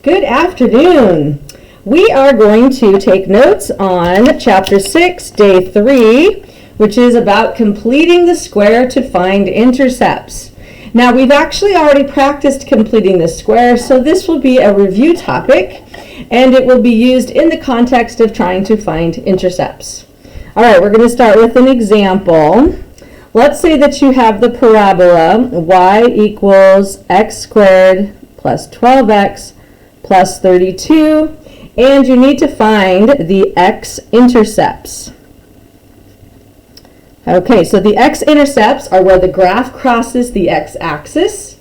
Good afternoon. We are going to take notes on Chapter 6, Day 3, which is about completing the square to find intercepts. Now, we've actually already practiced completing the square, so this will be a review topic, and it will be used in the context of trying to find intercepts. All right, we're going to start with an example. Let's say that you have the parabola y equals x squared plus 12x plus 32, and you need to find the x-intercepts. Okay, so the x-intercepts are where the graph crosses the x-axis,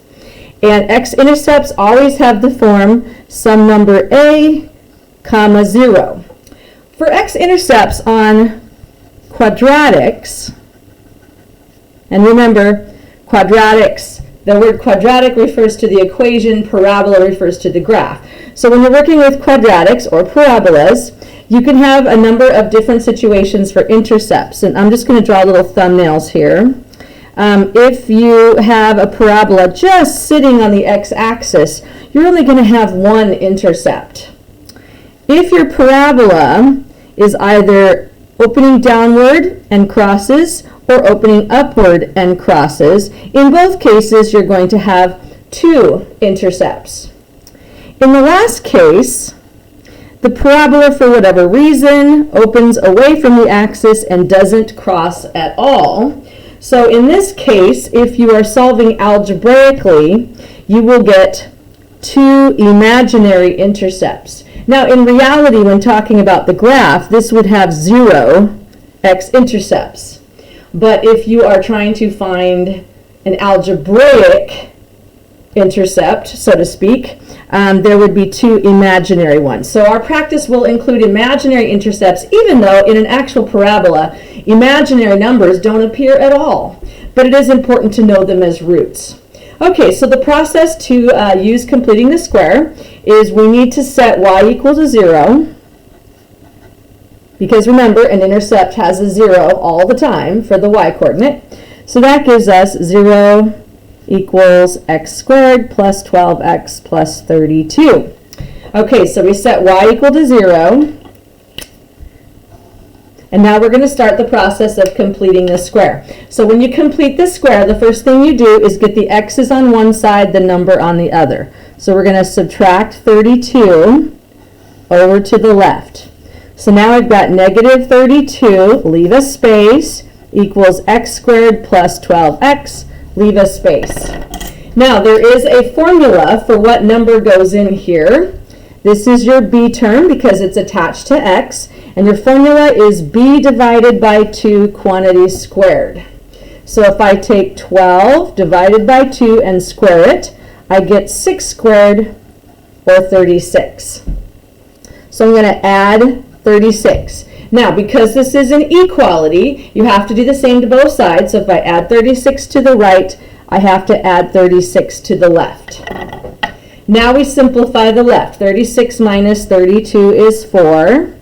and x-intercepts always have the form some number a, comma 0. For x-intercepts on quadratics, and remember, quadratics, the word quadratic refers to the equation, parabola refers to the graph. So when you're working with quadratics or parabolas, you can have a number of different situations for intercepts. And I'm just going to draw little thumbnails here. If you have a parabola just sitting on the x-axis, you're only going to have one intercept. If your parabola is either opening downward and crosses or opening upward and crosses, in both cases you're going to have two intercepts. In the last case, the parabola, for whatever reason, opens away from the axis and doesn't cross at all. So in this case, if you are solving algebraically, you will get two imaginary intercepts. Now, in reality, when talking about the graph, this would have 0 x-intercepts. But if you are trying to find an algebraic intercept, so to speak, there would be two imaginary ones. So our practice will include imaginary intercepts, even though in an actual parabola, imaginary numbers don't appear at all. But it is important to know them as roots. Okay, so the process to use completing the square is we need to set y equal to 0. Because remember, an intercept has a 0 all the time for the y-coordinate. So that gives us 0 equals x squared plus 12x plus 32. Okay, so we set y equal to 0. And now we're going to start the process of completing the square. So when you complete the square, the first thing you do is get the x's on one side, the number on the other. So we're going to subtract 32 over to the left. So now I've got negative 32, leave a space, equals x squared plus 12x, leave a space. Now there is a formula for what number goes in here. This is your b term because it's attached to x, and your formula is b divided by 2 quantity squared. So if I take 12 divided by 2 and square it, I get 6 squared, or 36. So I'm going to add 36. Now, because this is an equality, you have to do the same to both sides. So if I add 36 to the right, I have to add 36 to the left. Now we simplify the left. 36 minus 32 is 4.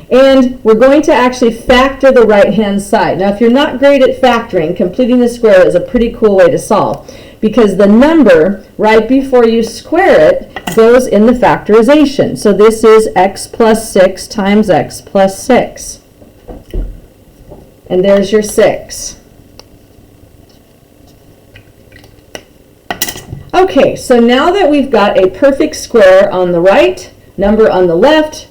And we're going to actually factor the right-hand side. Now, if you're not great at factoring, completing the square is a pretty cool way to solve, because the number right before you square it goes in the factorization. So this is x plus 6 times x plus 6. And there's your 6. Okay, so now that we've got a perfect square on the right, number on the left,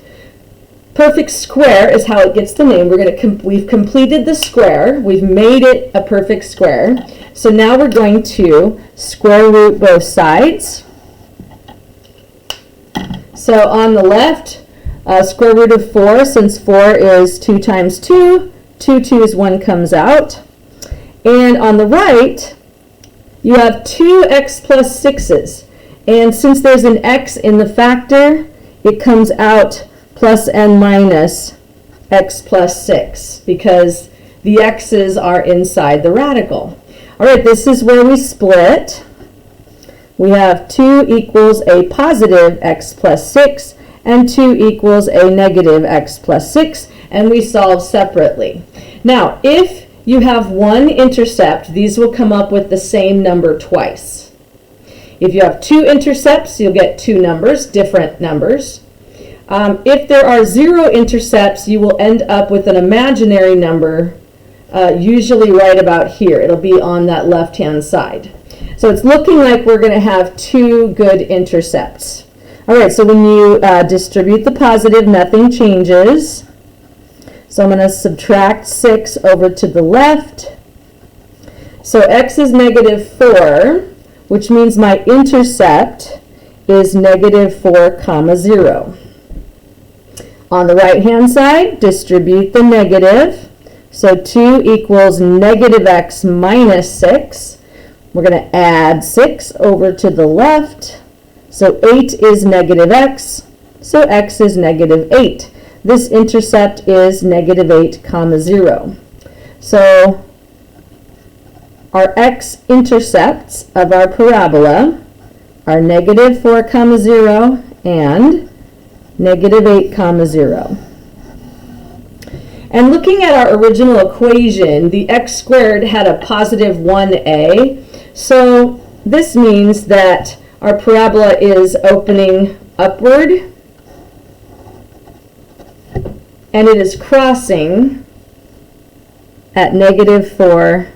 perfect square is how it gets the name. We've completed the square. We've made it a perfect square. So now we're going to square root both sides. So on the left, square root of 4, since 4 is 2 times 2, 2 2's 1 comes out. And on the right, you have 2x plus 6's. And since there's an x in the factor, it comes out plus and minus x plus 6, because the x's are inside the radical. All right, this is where we split. We have 2 equals a positive x plus 6, and 2 equals a negative x plus 6, and we solve separately. Now, if you have one intercept, these will come up with the same number twice. If you have two intercepts, you'll get two numbers, different numbers. If there are 0 intercepts, you will end up with an imaginary number, usually right about here. It'll be on that left-hand side. So it's looking like we're going to have 2 good intercepts. All right, so when you distribute the positive, nothing changes. So I'm going to subtract 6 over to the left. So x is -4, which means my intercept is -4, 0. On the right-hand side, distribute the negative. So 2 equals -x minus 6. We're going to add 6 over to the left. So 8 is -x. So x is -8. This intercept is -8, 0. So our x-intercepts of our parabola are -4, 0 and -8, 0. And looking at our original equation, the x squared had a positive 1a. So this means that our parabola is opening upward and it is crossing at -4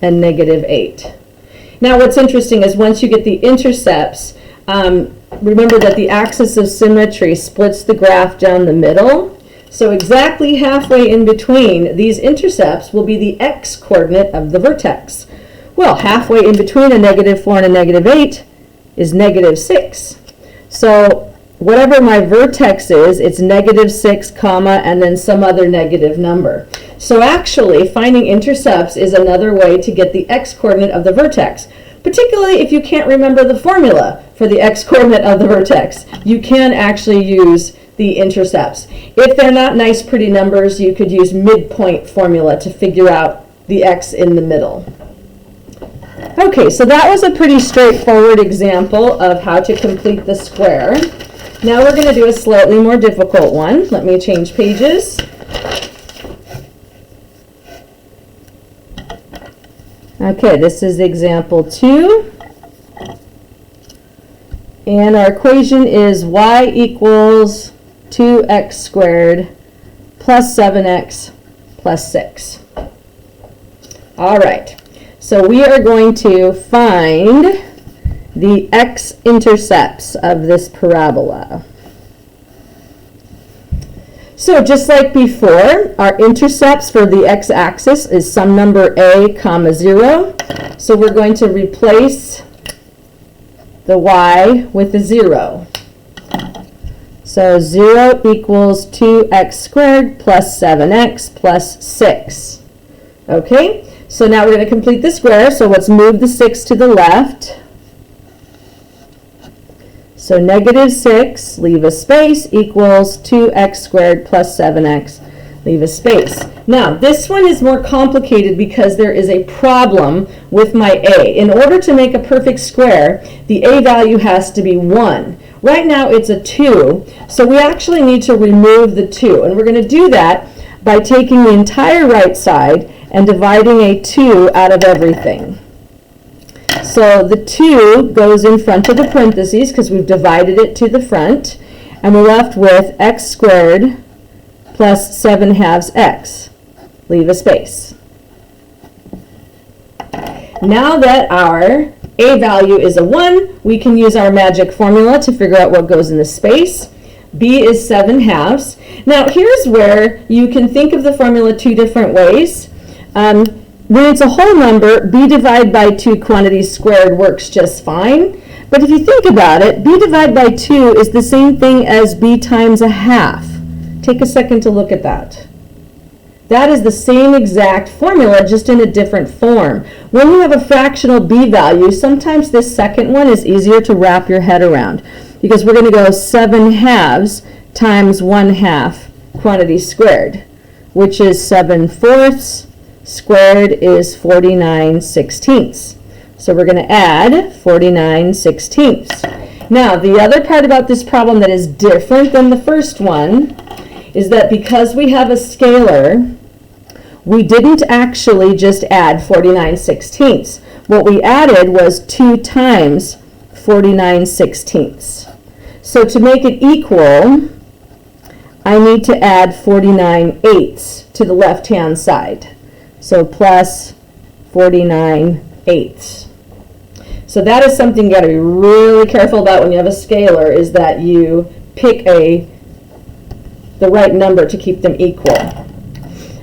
and -8. Now what's interesting is once you get the intercepts, remember that the axis of symmetry splits the graph down the middle. So exactly halfway in between these intercepts will be the x-coordinate of the vertex. Well, halfway in between a -4 and a -8 is -6. So whatever my vertex is, it's -6, comma, and then some other negative number. So actually, finding intercepts is another way to get the x-coordinate of the vertex. Particularly if you can't remember the formula for the x-coordinate of the vertex, you can actually use the intercepts. If they're not nice, pretty numbers, you could use midpoint formula to figure out the x in the middle. Okay, so that was a pretty straightforward example of how to complete the square. Now we're going to do a slightly more difficult one. Let me change pages. Okay, this is example 2. And our equation is y equals 2x squared plus 7x plus 6. All right, so we are going to find the x-intercepts of this parabola. So just like before, our intercepts for the x-axis is some number a, 0. So we're going to replace the y with a 0. So 0 equals 2x squared plus 7x plus 6. Okay, so now we're going to complete the square. So let's move the 6 to the left. So -6, leave a space, equals 2x squared plus 7x, leave a space. Now, this one is more complicated because there is a problem with my a. In order to make a perfect square, the a value has to be 1. Right now, it's a 2, so we actually need to remove the 2. And we're going to do that by taking the entire right side and dividing a 2 out of everything. So the 2 goes in front of the parentheses because we've divided it to the front, and we're left with x squared plus 7/2 x. Leave a space. Now that our a value is a 1, we can use our magic formula to figure out what goes in the space. B is 7/2. Now here's where you can think of the formula 2 different ways. When it's a whole number, b divided by 2 quantities squared works just fine. But if you think about it, b divided by 2 is the same thing as b times a half. Take a second to look at that. That is the same exact formula, just in a different form. When you have a fractional b value, sometimes this second one is easier to wrap your head around, because we're going to go 7/2 times 1/2 quantity squared, which is 7/4 squared is 49/16. So we're going to add 49/16. Now, the other part about this problem that is different than the first one is that because we have a scalar, we didn't actually just add 49/16. What we added was 2 times 49/16. So to make it equal, I need to add 49/8 to the left-hand side. So plus 49/8. So that is something you got to be really careful about when you have a scalar, is that you pick the right number to keep them equal.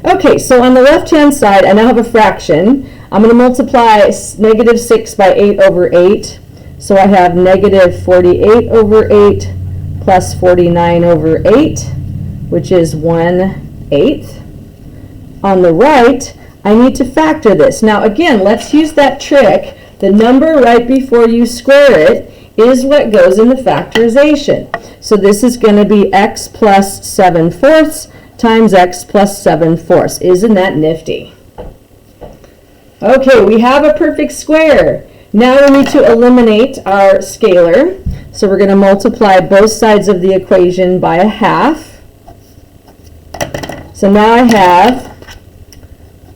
Okay, so on the left-hand side, I now have a fraction. I'm going to multiply -6 by 8/8. So I have -48/8 plus 49/8, which is 1/8. On the right, I need to factor this. Now again, let's use that trick. The number right before you square it is what goes in the factorization. So this is going to be x plus 7/4 times x plus 7/4. Isn't that nifty? Okay, we have a perfect square. Now we need to eliminate our scalar. So we're going to multiply both sides of the equation by a half. So now I have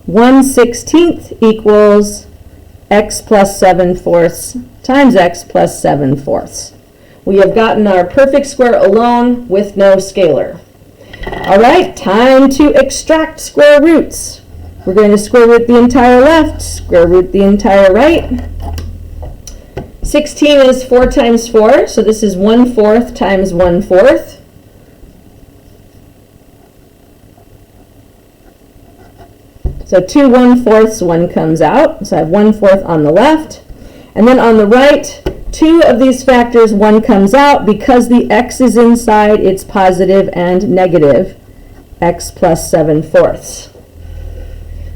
1/16 equals x plus 7/4 times x plus 7/4. We have gotten our perfect square alone with no scalar. All right, time to extract square roots. We're going to square root the entire left, square root the entire right. 16 is 4 times 4, so this is 1/4 times 1/4. So 2 1/4, one comes out. So I have 1/4 on the left. And then on the right, 2 of these factors, one comes out. Because the x is inside, it's positive and negative. X plus 7/4.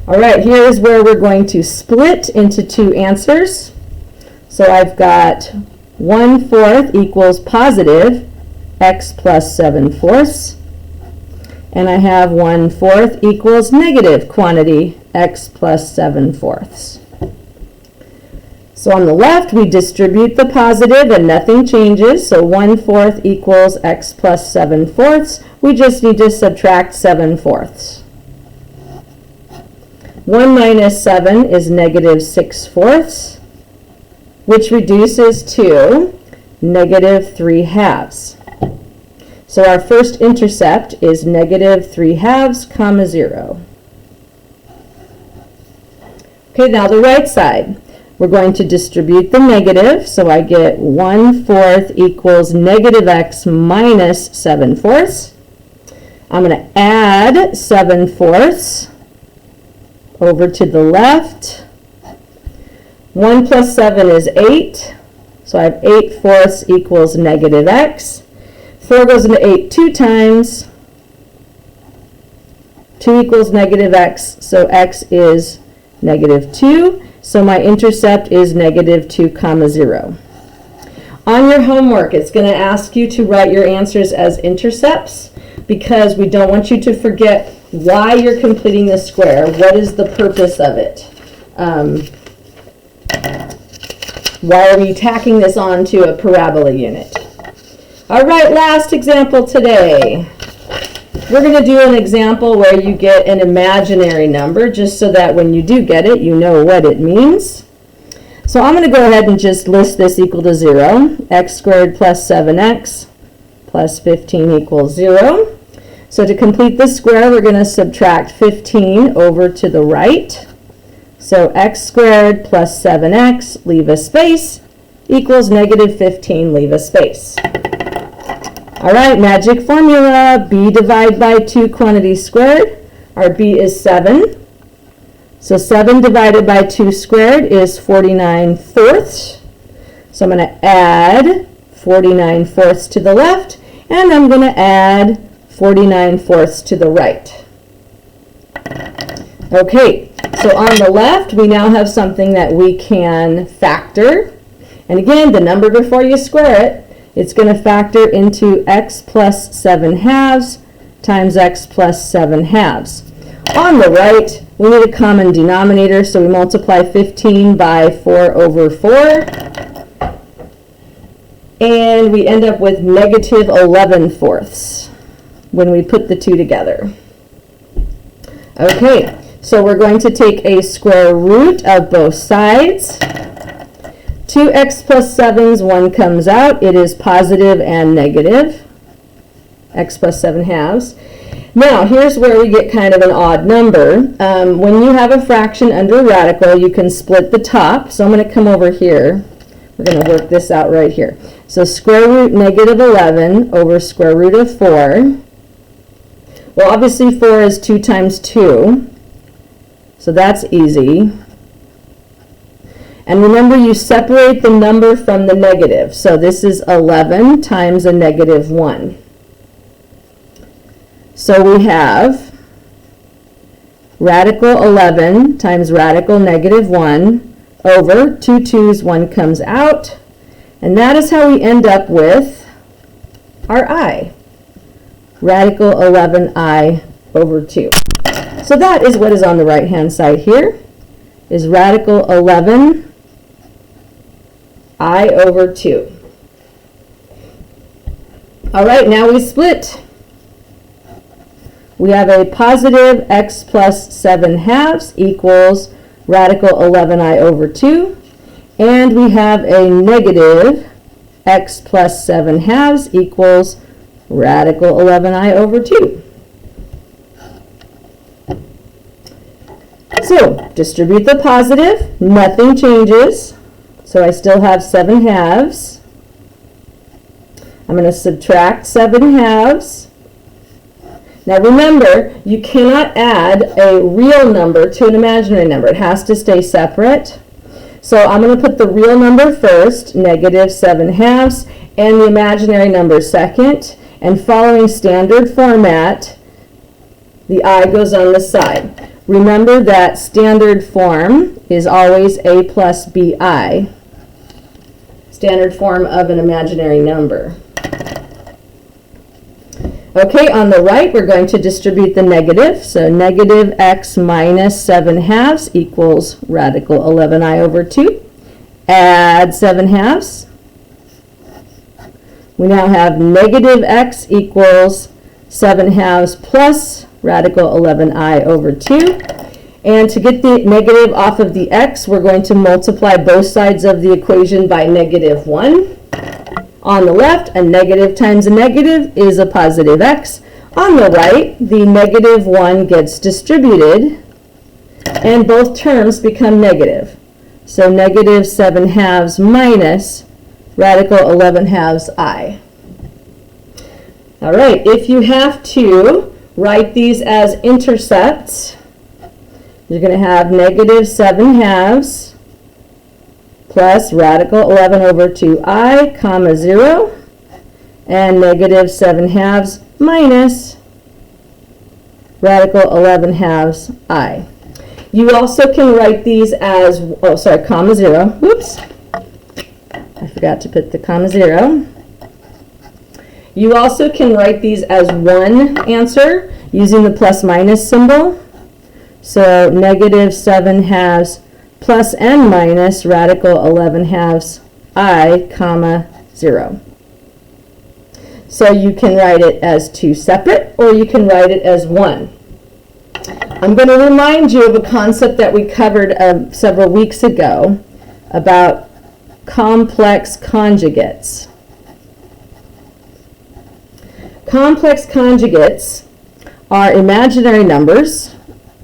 All right, here is where we're going to split into 2 answers. So I've got 1/4 equals positive x plus 7/4. And I have 1/4 equals negative quantity x plus 7/4. So on the left, we distribute the positive and nothing changes. So 1/4 equals x plus 7/4. We just need to subtract 7/4. 1 minus 7 is negative 6/4, which reduces to negative 3/2. So our first intercept is negative 3/2, 0. Okay, now the right side. We're going to distribute the negative, so I get 1/4 equals negative x minus 7/4. I'm going to add 7/4 over to the left. 1 plus 7 is 8, so I have 8/4 equals negative x. 4 goes into 8 2 times. 2 equals negative x, so x is negative 2. So my intercept is negative 2, 0. On your homework, it's going to ask you to write your answers as intercepts, because we don't want you to forget why you're completing the square. What is the purpose of it? Why are we tacking this onto a parabola unit? All right, last example today. We're going to do an example where you get an imaginary number, just so that when you do get it, you know what it means. So I'm going to go ahead and just list this equal to 0. X squared plus 7x plus 15 equals 0. So to complete the square, we're going to subtract 15 over to the right. So x squared plus 7x, leave a space, equals negative 15, leave a space. All right, magic formula, b divided by 2 quantity squared. Our b is 7. So 7 divided by 2 squared is 49/4. So I'm going to add 49/4 to the left, and I'm going to add 49/4 to the right. Okay, so on the left, we now have something that we can factor. And again, the number before you square it, it's going to factor into x plus 7/2 times x plus 7/2. On the right, we need a common denominator, so we multiply 15 by 4 over 4. And we end up with negative 11/4 when we put the two together. Okay, so we're going to take a square root of both sides. 2x plus 7's, 1 comes out. It is positive and negative. X plus 7 halves. Now, here's where we get kind of an odd number. When you have a fraction under a radical, you can split the top. So I'm going to come over here. We're going to work this out right here. So square root negative 11 over square root of 4. Well, obviously 4 is 2 times 2. So that's easy. And remember, you separate the number from the negative. So this is 11 times a negative 1. So we have radical 11 times radical negative 1 over 2 2's, 1 comes out. And that is how we end up with our I. Radical 11I over 2. So that is what is on the right-hand side here, is radical 11I over 2. All right, now we split. We have a positive x plus 7 halves equals radical 11I over 2. And we have a negative x plus 7 halves equals radical 11I over 2. So, distribute the positive, nothing changes. So I still have 7 halves. I'm going to subtract 7 halves. Now remember, you cannot add a real number to an imaginary number. It has to stay separate. So I'm going to put the real number first, negative 7 halves, and the imaginary number second. And following standard format, the I goes on the side. Remember that standard form is always A plus BI, standard form of an imaginary number. Okay, on the right, we're going to distribute the negative. So negative x minus 7 halves equals radical 11I over 2. Add 7 halves. We now have negative x equals 7 halves plus radical 11I over 2. And to get the negative off of the x, we're going to multiply both sides of the equation by negative 1. On the left, a negative times a negative is a positive x. On the right, the negative 1 gets distributed, and both terms become negative. So negative 7 halves minus radical 11 halves I. All right, if you have to write these as intercepts, you're going to have negative 7 halves plus radical 11 over 2I, comma 0, and negative 7 halves minus radical 11 halves I. You also can write these as, comma 0. Whoops. I forgot to put the comma 0. You also can write these as one answer using the plus minus symbol. So negative 7 halves plus and minus radical 11 halves I, comma 0. So you can write it as 2 separate, or you can write it as 1. I'm going to remind you of a concept that we covered several weeks ago about complex conjugates. Complex conjugates are imaginary numbers,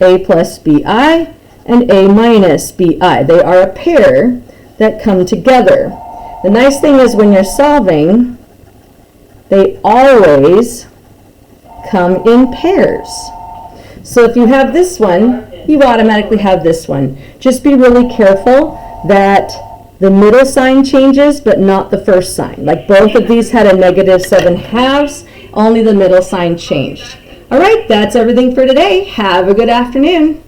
a plus bi and a minus bi. They are a pair that come together. The nice thing is when you're solving, they always come in pairs. So if you have this one, you automatically have this one. Just be really careful that the middle sign changes, but not the first sign. Like both of these had a negative 7 halves, only the middle sign changed. All right, that's everything for today. Have a good afternoon.